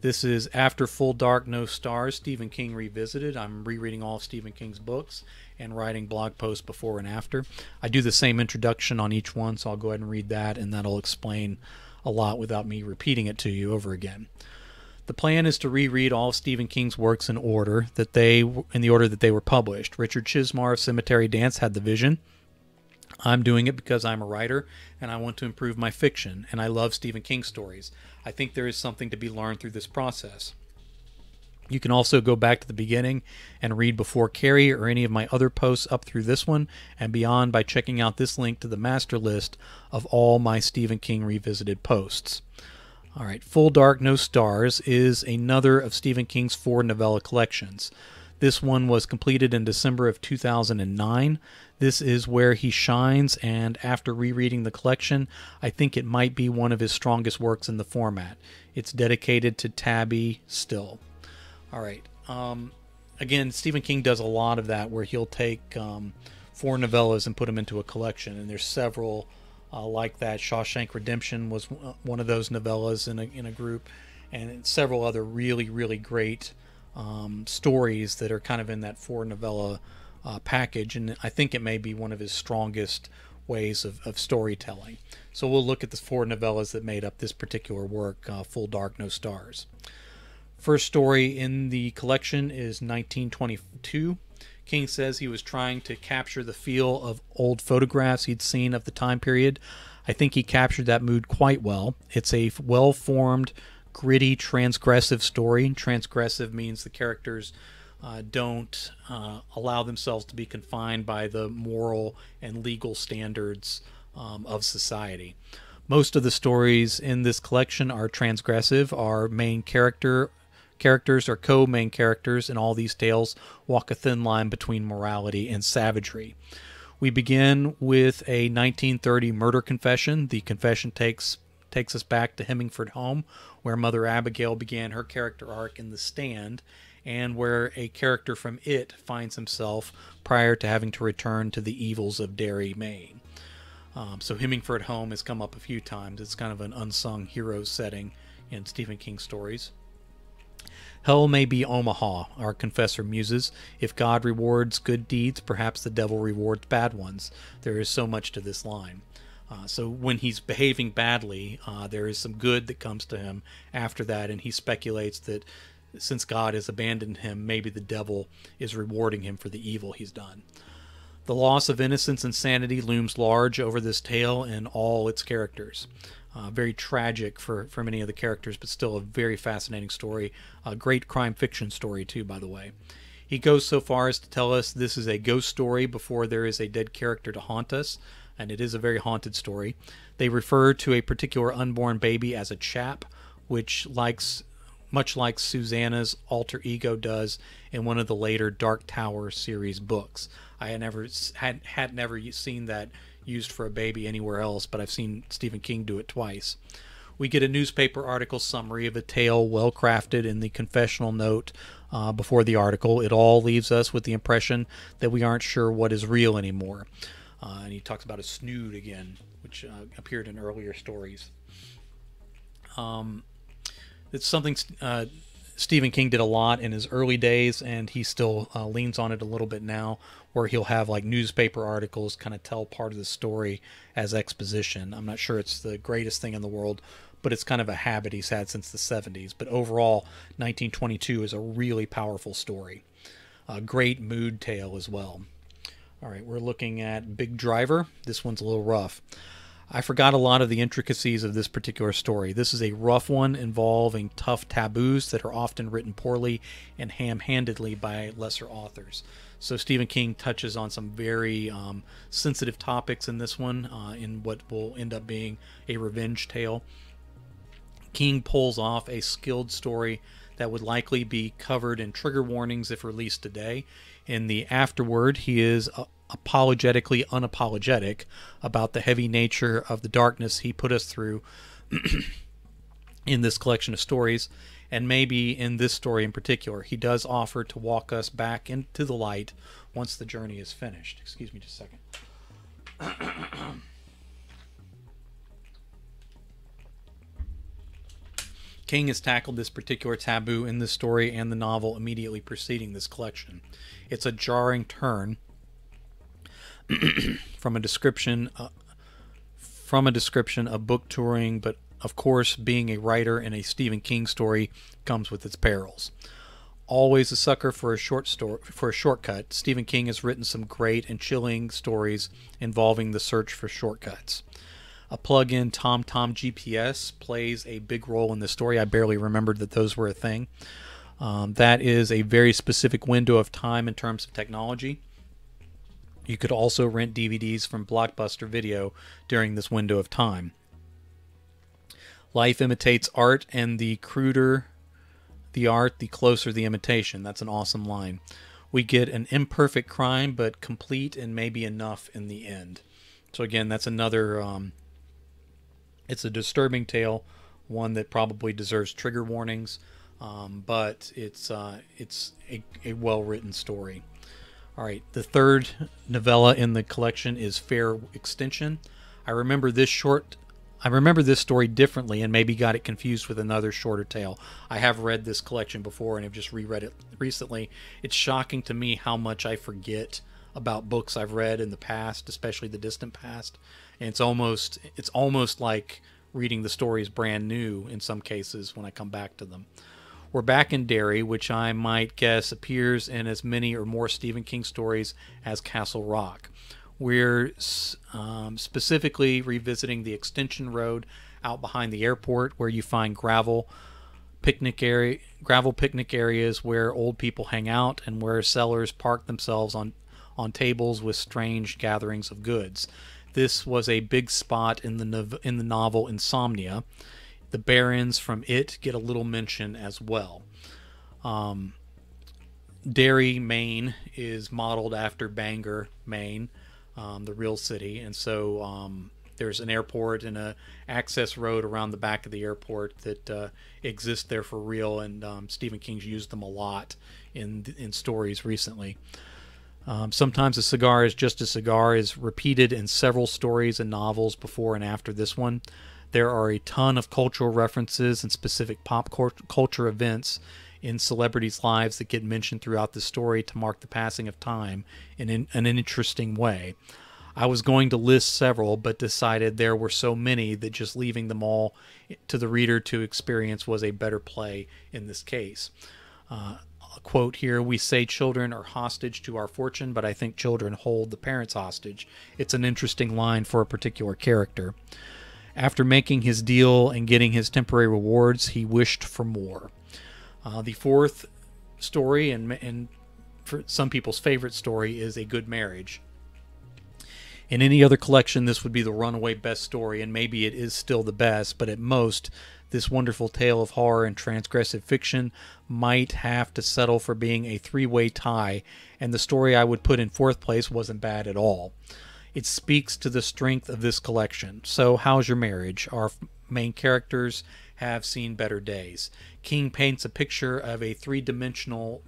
This is After Full Dark, No Stars, Stephen King Revisited. I'm rereading all of Stephen King's books and writing blog posts before and after. I do the same introduction on each one, so I'll go ahead and read that, and that'll explain a lot without me repeating it to you over again. The plan is to reread all of Stephen King's works in the order that they were published. Richard Chizmar of Cemetery Dance had the vision. I'm doing it because I'm a writer and I want to improve my fiction, and I love Stephen King stories. I think there is something to be learned through this process. You can also go back to the beginning and read Before Carrie or any of my other posts up through this one and beyond by checking out this link to the master list of all my Stephen King Revisited posts. All right, Full Dark, No Stars is another of Stephen King's 4 novella collections. This one was completed in December of 2009. This is where he shines, and after rereading the collection, I think it might be one of his strongest works in the format. It's dedicated to Tabby still. All right. Again, Stephen King does a lot of that, where he'll take 4 novellas and put them into a collection, and there's several like that. Shawshank Redemption was one of those novellas in a group, and several other really, really great stories that are kind of in that 4 novella package, and I think it may be one of his strongest ways of storytelling. So we'll look at the 4 novellas that made up this particular work, Full Dark, No Stars. First story in the collection is 1922. King says he was trying to capture the feel of old photographs he'd seen of the time period. I think he captured that mood quite well. It's a well-formed, gritty, transgressive story. Transgressive means the characters don't allow themselves to be confined by the moral and legal standards of society. Most of the stories in this collection are transgressive. Our main characters or co-main characters in all these tales walk a thin line between morality and savagery. We begin with a 1930 murder confession. The confession takes us back to Hemingford Home, where Mother Abigail began her character arc in The Stand, and where a character from It finds himself prior to having to return to the evils of Derry, Maine. So Hemingford Home has come up a few times. It's kind of an unsung hero setting in Stephen King stories. Hell may be Omaha, our confessor muses. If God rewards good deeds, perhaps the devil rewards bad ones. There is so much to this line. So when he's behaving badly, there is some good that comes to him after that, and he speculates that since God has abandoned him, maybe the devil is rewarding him for the evil he's done. The loss of innocence and sanity looms large over this tale and all its characters. Very tragic for many of the characters, but still a very fascinating story. A great crime fiction story, too, by the way. He goes so far as to tell us this is a ghost story before there is a dead character to haunt us, and it is a very haunted story. They refer to a particular unborn baby as a chap, much like Susanna's alter ego does in one of the later Dark Tower series books. I had never seen that used for a baby anywhere else, but I've seen Stephen King do it twice. We get a newspaper article summary of a tale well crafted in the confessional note before the article. It all leaves us with the impression that we aren't sure what is real anymore. And he talks about a snood again, which appeared in earlier stories. It's something Stephen King did a lot in his early days, and he still leans on it a little bit now, where he'll have like newspaper articles kind of tell part of the story as exposition. I'm not sure it's the greatest thing in the world, but it's kind of a habit he's had since the 70s. But overall, 1922 is a really powerful story. A great mood tale as well. All right, we're looking at Big Driver. This one's a little rough. I forgot a lot of the intricacies of this particular story. This is a rough one involving tough taboos that are often written poorly and ham-handedly by lesser authors. So Stephen King touches on some very sensitive topics in this one, in what will end up being a revenge tale. King pulls off a skilled story that would likely be covered in trigger warnings if released today. In the afterword, he is apologetically unapologetic about the heavy nature of the darkness he put us through in this collection of stories, and maybe in this story in particular. He does offer to walk us back into the light once the journey is finished. Excuse me just a second. King has tackled this particular taboo in this story and the novel immediately preceding this collection. It's a jarring turn from a description of book touring, but of course, being a writer in a Stephen King story comes with its perils. Always a sucker for a shortcut, Stephen King has written some great and chilling stories involving the search for shortcuts. A plug-in TomTom GPS plays a big role in this story. I barely remembered that those were a thing. That is a very specific window of time in terms of technology. You could also rent DVDs from Blockbuster Video during this window of time. Life imitates art, and the cruder the art, the closer the imitation. That's an awesome line. We get an imperfect crime, but complete and maybe enough in the end. So again, that's another... it's a disturbing tale, one that probably deserves trigger warnings, but it's a well-written story. All right, the third novella in the collection is Fair Extension. I remember this story differently and maybe got it confused with another shorter tale. I have read this collection before and have just reread it recently. It's shocking to me how much I forget about books I've read in the past, especially the distant past. And it's almost like reading the stories brand new in some cases when I come back to them. We're back in Derry, which I might guess appears in as many or more Stephen King stories as Castle Rock. We're specifically revisiting the extension road out behind the airport, where you find gravel picnic areas where old people hang out, and where sellers park themselves on tables with strange gatherings of goods. This was a big spot in the novel Insomnia. The Barons from It get a little mention as well. Derry, Maine is modeled after Bangor, Maine, the real city, and so there's an airport and a access road around the back of the airport that exist there for real, and Stephen King's used them a lot in stories recently. Sometimes a cigar is just a cigar is repeated in several stories and novels before and after this one. There are a ton of cultural references and specific pop culture events in celebrities' lives that get mentioned throughout the story to mark the passing of time in an interesting way. I was going to list several, but decided there were so many that just leaving them all to the reader to experience was a better play in this case. A quote here, "We say children are hostage to our fortune, but I think children hold the parents hostage." It's an interesting line for a particular character. After making his deal and getting his temporary rewards, he wished for more. The fourth story, and for some people's favorite story, is A Good Marriage. In any other collection, this would be the runaway best story, and maybe it is still the best, but at most, this wonderful tale of horror and transgressive fiction might have to settle for being a three-way tie, and the story I would put in fourth place wasn't bad at all. It speaks to the strength of this collection. So, how's your marriage? Our main characters have seen better days. King paints a picture of a three-dimensional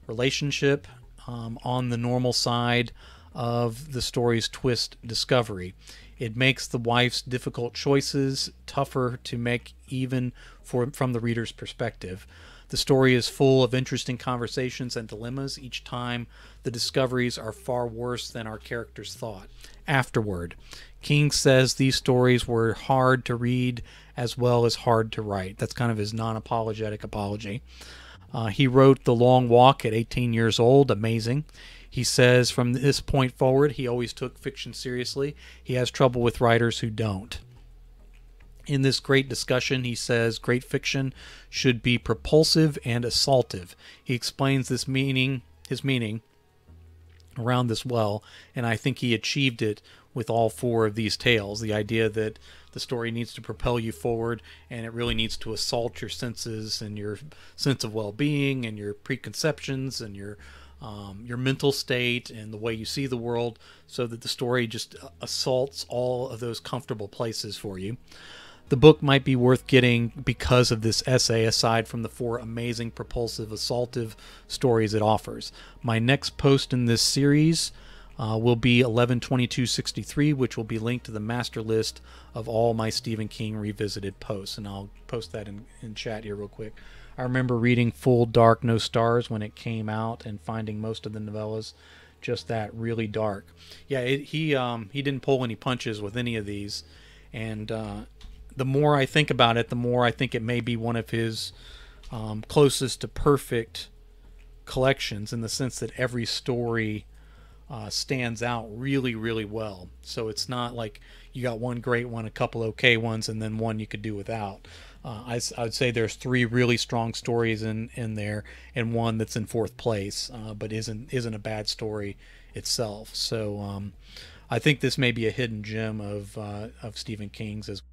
relationship on the normal side of the story's twist discovery. It makes the wife's difficult choices tougher to make even from the reader's perspective. The story is full of interesting conversations and dilemmas. Each time the discoveries are far worse than our characters thought. Afterward, King says these stories were hard to read as well as hard to write. That's kind of his non-apologetic apology. He wrote The Long Walk at 18 years old. Amazing. He says from this point forward, he always took fiction seriously. He has trouble with writers who don't. In this great discussion, he says great fiction should be propulsive and assaultive. He explains his meaning around this well, and I think he achieved it with all four of these tales. The idea that the story needs to propel you forward, and it really needs to assault your senses and your sense of well-being and your preconceptions and your mental state and the way you see the world, so that the story just assaults all of those comfortable places for you. The book might be worth getting because of this essay, aside from the four amazing, propulsive, assaultive stories it offers. My next post in this series will be 11/22/63, which will be linked to the master list of all my Stephen King Revisited posts. And I'll post that in chat here real quick. I remember reading Full Dark No Stars when it came out and finding most of the novellas just that really dark. Yeah, he didn't pull any punches with any of these, and the more I think about it, the more I think it may be one of his closest to perfect collections, in the sense that every story stands out really, really well. So it's not like you got one great one, a couple okay ones, and then one you could do without. I'd say there's three really strong stories in there, and one that's in fourth place, but isn't a bad story itself. So I think this may be a hidden gem of Stephen King's as